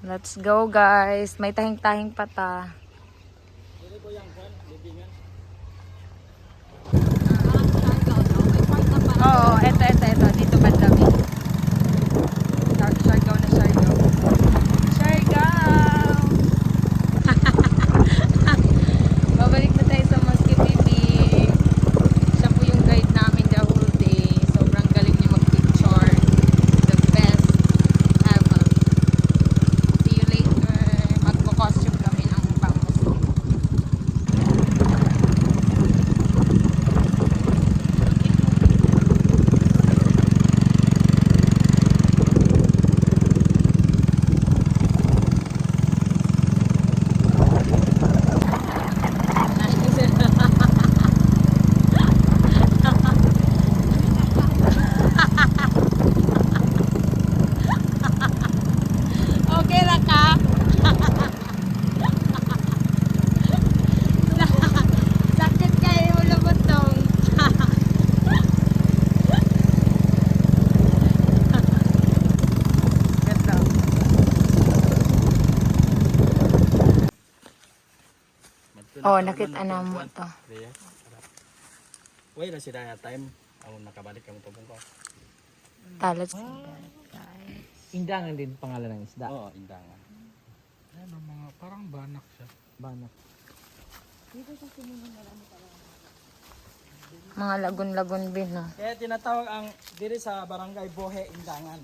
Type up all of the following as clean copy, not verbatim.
Let's go guys. May tahing-tahing pa ta. Oo, eto. Dito bandami. Siargao na Siargao. Siargao! Babalik na tayo sa Mosque Bibi. Siya po yung guide namin the whole day. Sobrang galing niya mag-picture. The best ever. See you later. Magpo-costume kami ng pang-Mosque. Okay ra ka? Sakit kayo mo lubotong. Ganda. Oh, nakita na mo to. Wait na sila time. Ako nakabalik kami tubong ko. Let's Indangan din pangalan ng isda. Oo, indangan. Ano, mga parang banak siya. Banak. mga lagun-lagun bin, no? Kaya tinatawag ang diri sa barangay Bohe Indangan.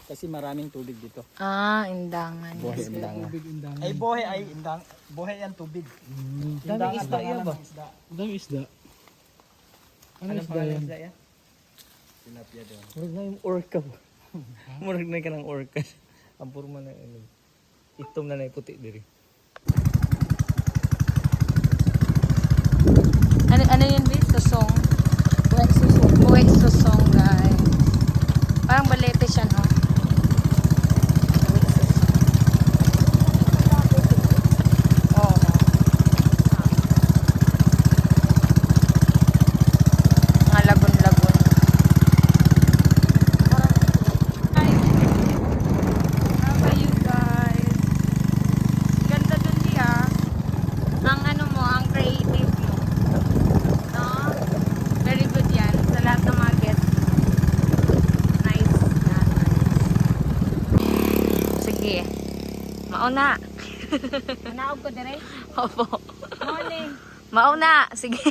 Kasi maraming tubig dito. Ah, indangan. Bohe Indangan. Tubig indangan. Ay Bohe ay indang. Bohe yan tubig. Daming isda yan ba? Ang dami isda. Ano Anong isda pangalan yan? ng isda yan? Tilapia doon. Murag na yung orca ba? Murag na ka ng orca. Ang purma na yun. Itom na na puti diri. Ano yun, Bi? Susong. Buhay susong, guys. Parang balete siya, no? Oo. Mga lagun-lagun. Hi. How are you guys? Ganda dun diya. Ang ano mo, ang creative mo. No? Very good yan. Sa lahat ng mga guests. Nice. Yan. Sige. Mauna. Manaog ko dire. Opo. Morning. Mauna. Sige.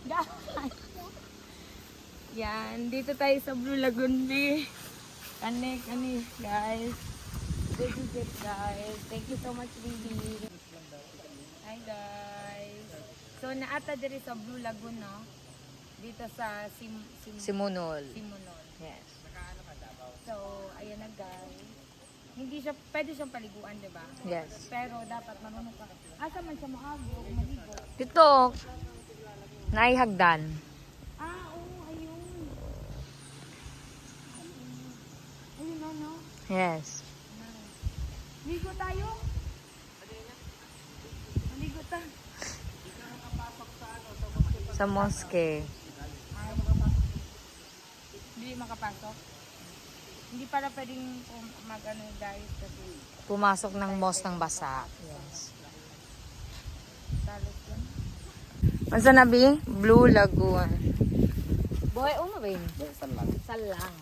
Guys. Yan. Dito tayo sa Blue Lagoon Bay. Kani, guys. This is it, guys. Thank you so much, Bibi. Hi, guys. So, naata diri sa Blue Lagoon, no? Dito sa Simunol. Yes. So, ayan na, guys. Hindi siya, pwede siyang paliguan, di ba? Yes. Pero dapat marunong ka. Asa man siya makago, maligo. Dito. Naihagdan. Oo, ayun. Ayun, ano? Yes. Ligo tayo? Maligo tayo. Sa mosque. Hindi makapasok. Hindi para pwedeng mag-ano, guys, kasi Pumasok ng mosque ng basa. Yes. talos yun. Mansa na, Bi? Blue Lagoon. Boy, ano ba yun? Saan lang? Salang.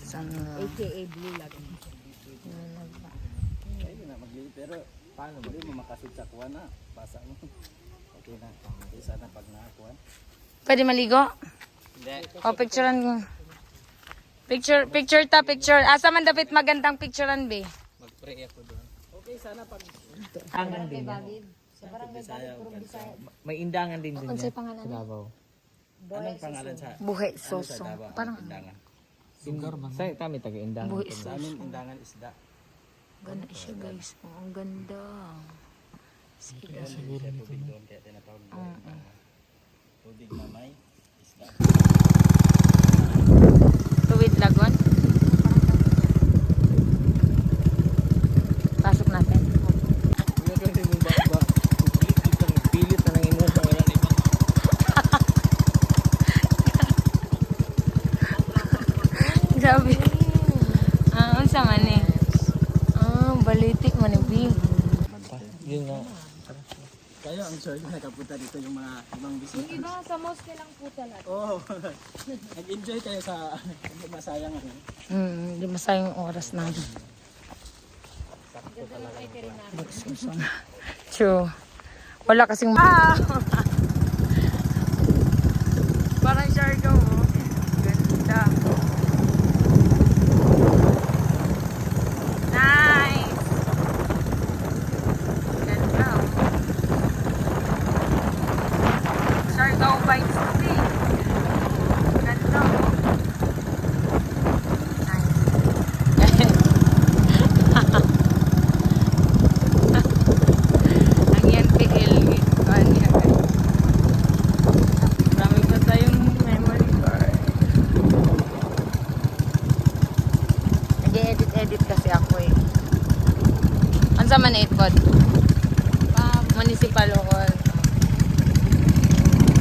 Saan AKA Blue Lagoon. Pwede na maglilit. Pero paano mo? Hindi mo makasit sa kuwan na. Basa mo. Okay na. Okay, sana pag nakakuhan. Pwede maligo? Hindi. O, picturean mo. Picture. Asa man dapat magandang picturean, Bi? Mag-pray ako doon. Okay, sana pag Indangan din. Bisaya o Bisaya. May indangan din din Unsay yan. pangalan? Sa Davao. Anong pangalan sa Buhay ano sa sosong. Davao? Parang Indangan. Sa kami taga indangan. buhay Sa sosong. amin, indangan isda. Ganda siya, guys. Oh, ang ganda. Sige. Kaya siguro tubig doon. Kaya tinatawag doon. Indangan. Tubig na may isda. Tuwid Lagoon. Pasok natin. Kuya kasi mo ba? Pilit na nang imo. Wala na iba. Grabe. Unsa man ni? Ah, baliti man ni B. Yun nga. Kayo ang sure nakapunta dito yung mga ibang bisita. Yung iba sa mosque lang po talaga. Oo. Nag-enjoy kayo sa hindi masayang ano. Hindi masayang yung oras natin. True. Wala kasing... Ah! Parang Siargao, oh. Ganda. Nice! Ganda, oh. Siargao vibes kasi. Ganda, oh. Nice. Ang yan PL. Kanya. Marami pa tayong memory card. Nag-edit kasi ako eh. Ano sa man 8 pod? Municipal hall.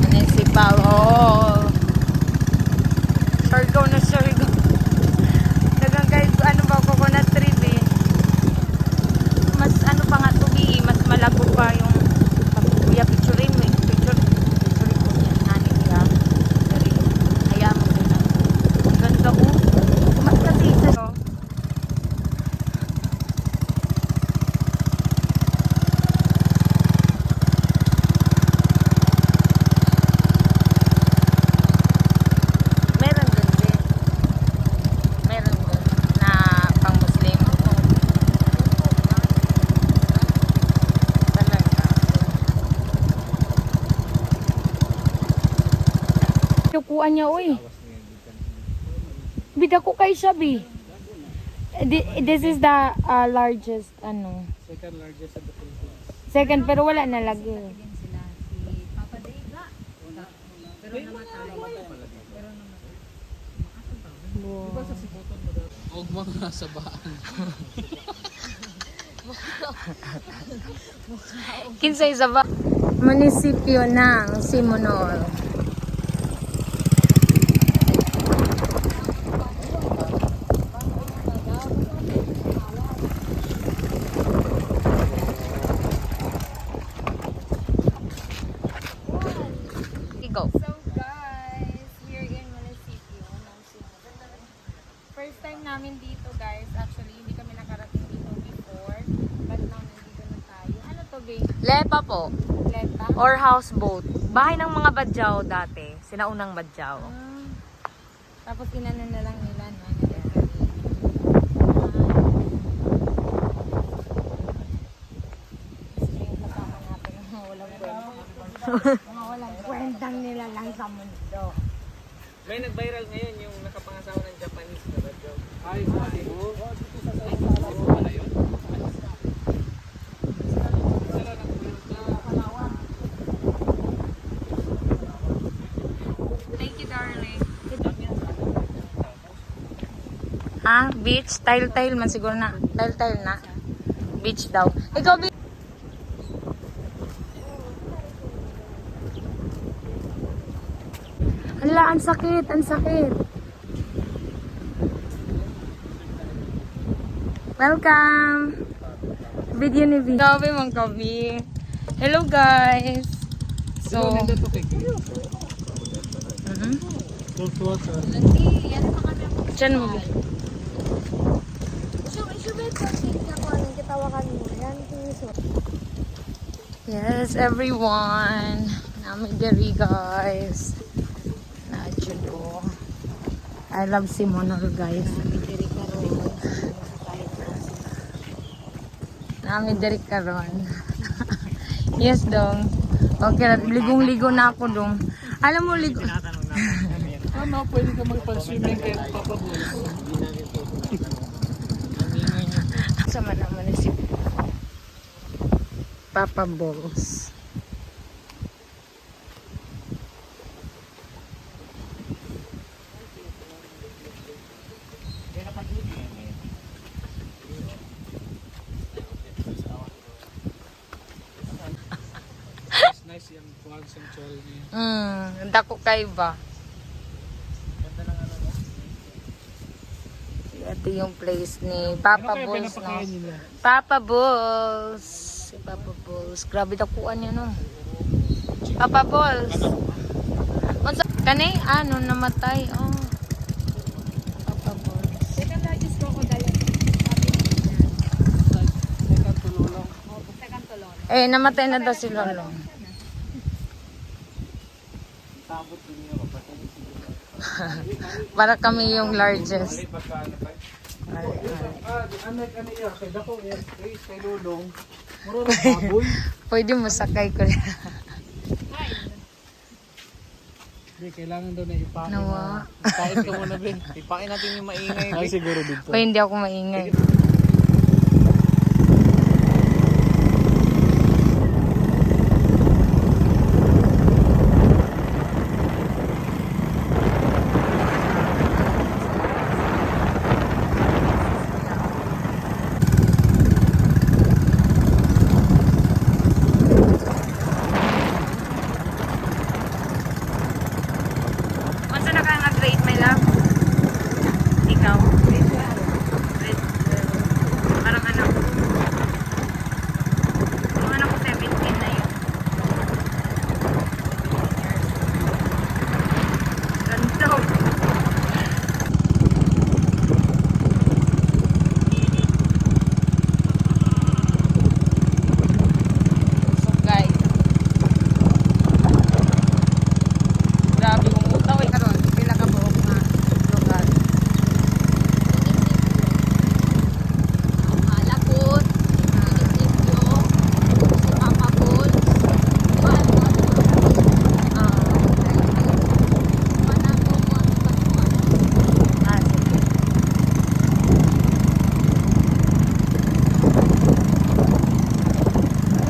Municipal hall. Siargao na Siargao. Dagang kahit ano ba coconut tree eh. Mas ano pa nga tugi, mas malago pa yung kuya picturein mo eh. Picturein ko niya. Nani niya. Dari, hayaan mo din lang. Ang ganda ko. Mas kasi isa to. Meron dun din. Meron dun na pang Muslim. Talaga. Tukuan niya, oy. Bida ko kay siya, bi. This is the largest, ano. Second largest in the Philippines. Second, pero wala na lagi. Huwag mga sabaan. Kinsay sa ba? Munisipyo ng Simonol. Go. So guys, we're in Municipio ng Simonol. First time namin dito guys. Actually, hindi kami nakarating dito before. But now, nandito na tayo. Ano to, babe? Lepa po. Leta? Or houseboat. Bahay ng mga badyaw dati. Sinaunang badyaw. Ah. Tapos inano na lang nila, no? Yung kasama natin, mga walang kwenta. Mga walang kwentang nila lang sa mundo. May nag-viral ngayon yung nakapangasawa ng Japanese na badyaw. Ay, sorry. Thank you, darling. Ah, beach? Tile-tile man siguro na. Tile-tile na. Beach daw. Ikaw, beach. Hala, ang sakit, ang sakit. Welcome. Video ni V. Gabi mong kabi. Hello guys. So, Cold water. dyan mo. Yes, everyone. Nami diri guys. Nadyo do. I love Simonol guys. Nami diri karon. Yes dong. Okay, ligong-ligo na ako dong. Alam mo ligo. Ano, pwede ka magpa-swimming kahit papabulis. Sama naman si Papa Balls. Nice yung buwan sanctuary niya. Dako kay ba? At Ito yung place ni Papa Ano kaya Bulls, no? pinapakain nila? Papa Bulls. Si Papa Bulls. Grabe dakuan niya, no? Papa Bulls. Unsa kani ano namatay? Oh. Papa Bulls. Second largest crocodile. Second to lulong. Second to lolo. Eh namatay na daw si Lolo. Tabot din niya kapatid. Para kami yung largest. Ano iya kay dako kay lulong. Muro ra baboy. Pwede mo sakay ko. Di kailangan daw na ipain. Nawa. Ipain ka muna, Ben. Ipain natin yung maingay. Ay siguro dito. O hindi ako maingay. Onsa na ka nga grade, my love? Ikaw? Grade 12. Parang anak ko. Yung anak ko 17 na yun. Ganto. So guys. Grabe umutaw eh karon. Pila ka buok nga lugar. Malakot. Munisipyo. Si Papa Bulls. Manako mo ang patuan. Sige.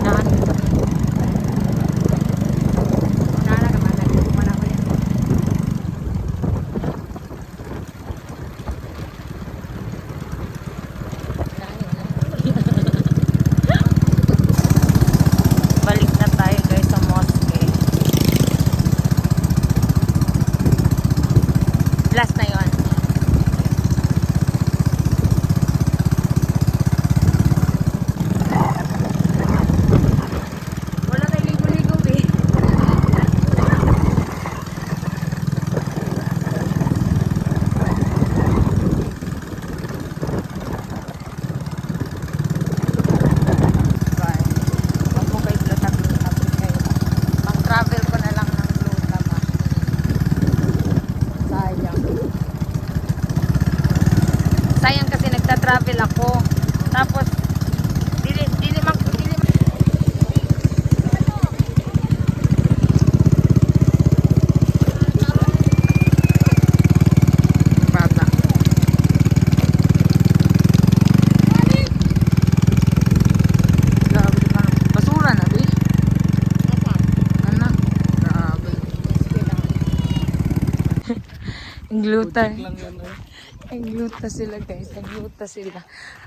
Naan ito. Nala ka man lagi kumana ko yan. Balik na tayo guys sa mosque. Last na yun. Wala kayo ligo-ligo eh. Bye. Wag mo kayo lutak-lutak kayo. Pang-travel ko na lang ng luta ba. Sayang. Sayang kasi nagta-travel ako. Tapos dili bata. Grabe ka. Basura na, di? Ano? Grabe. Ang gluta. Lang yan eh. Ang gluta sila guys. Ang gluta sila.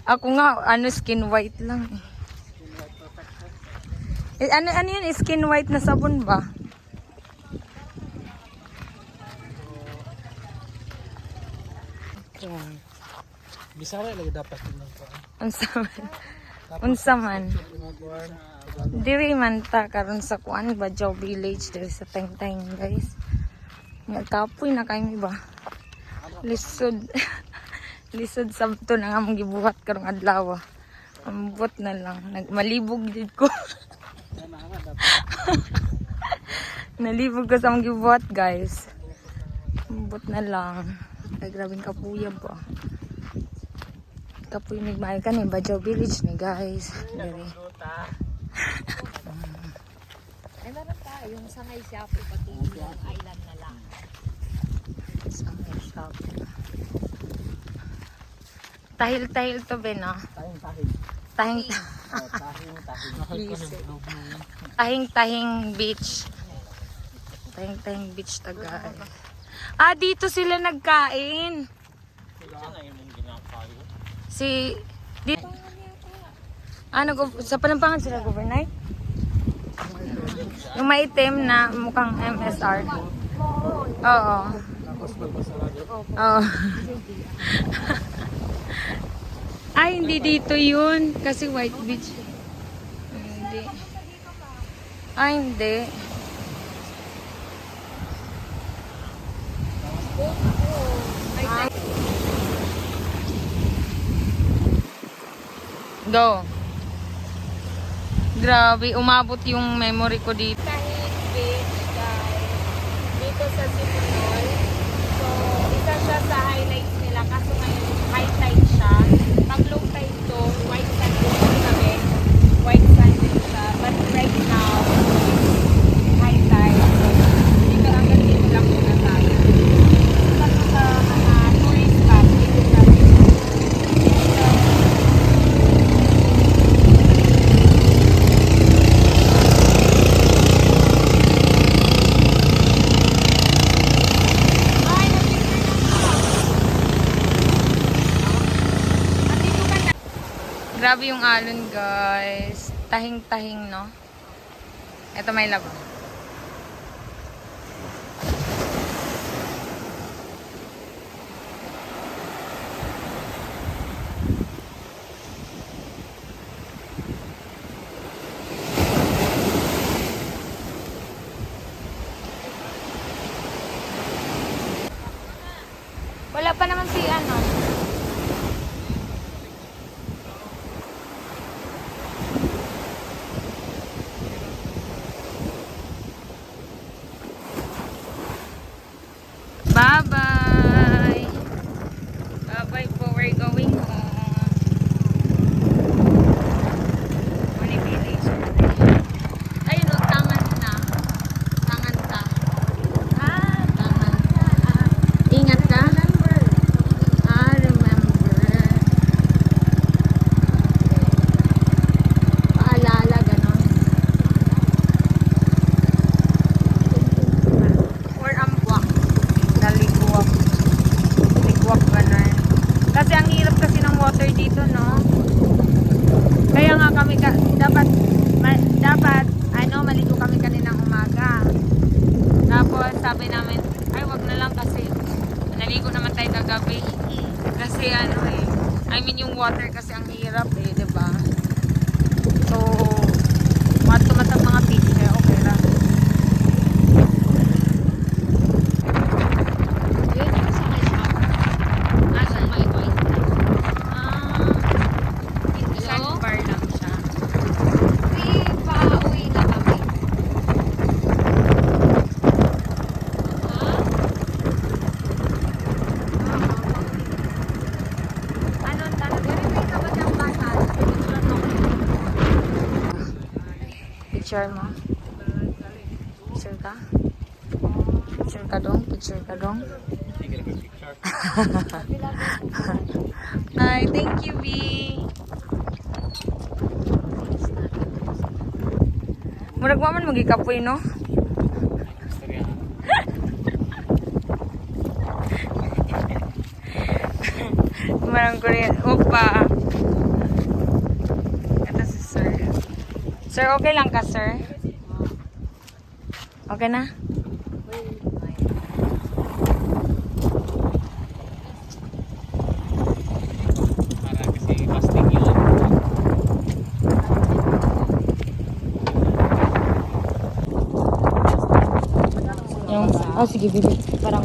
Ako nga, skin white lang eh. Ano yun? Skin white na sabon ba? Bisaya lagi dapat din ko. Unsa man. Unsa man. Diri man ta karon sa kuan Bajaw Village diri sa Tengteng guys. Nga kapoy na kay mi ba. Lisod. Lisod sabto na nga mong gibuhat karong adlaw. Ambot na lang. Nagmalibog jud ko. Nalibog ko sa mong gibuhat guys. Ambot na lang. Ay grabing kapuya ba. Kapoy nigmay ka ni Bajaw Village ni guys. Diri. Ay, meron tayo. Yung sangay siya po pati yung island na lang. Sa may shop. Tahil-tahil to be no? Tahing-tahing. Tahing Tahing-tahing. Tahing-tahing beach. Tahing-tahing beach ta guys. Ah, dito sila nagkain. Si dito. Sa Panampangan sila overnight? Yung maitim na mukhang MSR. Oo. Oo. Ay, hindi dito yun. Kasi White Beach. Hindi. Ay, hindi. Go. Grabe, umabot yung memory ko dito. Tahit Beach, guys. Dito sa Sipunol. So, isa siya sa highlights nila. Kaso ngayon, high tide siya. Pag low tide to, white sand din kami. White sand din siya. But right now, high tide. So, dito hanggang dito lang muna tayo. Isa to sa mga tourist spot. Dito sa grabe yung alon, guys. Tahing-tahing, no? Ito may labo. Wala pa naman si ano. Bye-bye. Bye-bye po. We're going home. Money Village. Ayun o, tangan na. Tangan ka. Tangan ka. Ingat ka. Remember. Paalala, ganon. Or ambwak. Ligwak. Ligwak ganon. Kasi ang hirap kasi ng water dito, no? Kaya nga kami dapat maligo kami kaninang umaga. Tapos sabi namin, ay wag na lang kasi naligo naman tayo kagabi. Kasi yung water kasi ang hirap eh, 'di ba? So, tumatag mga fish kaya okay lang. Sandbar lang siya. Pauwi na kami. Picture mo. Picture ka? Picture ka dong? Picture ka dong? Hi, thank you, B. Murag man magikapoy, no? Marang Korean. Opa. Ito si sir. Sir, okay lang ka, sir? Okay na? Para kasi fasting yun. Yung, sige, bibi. Parang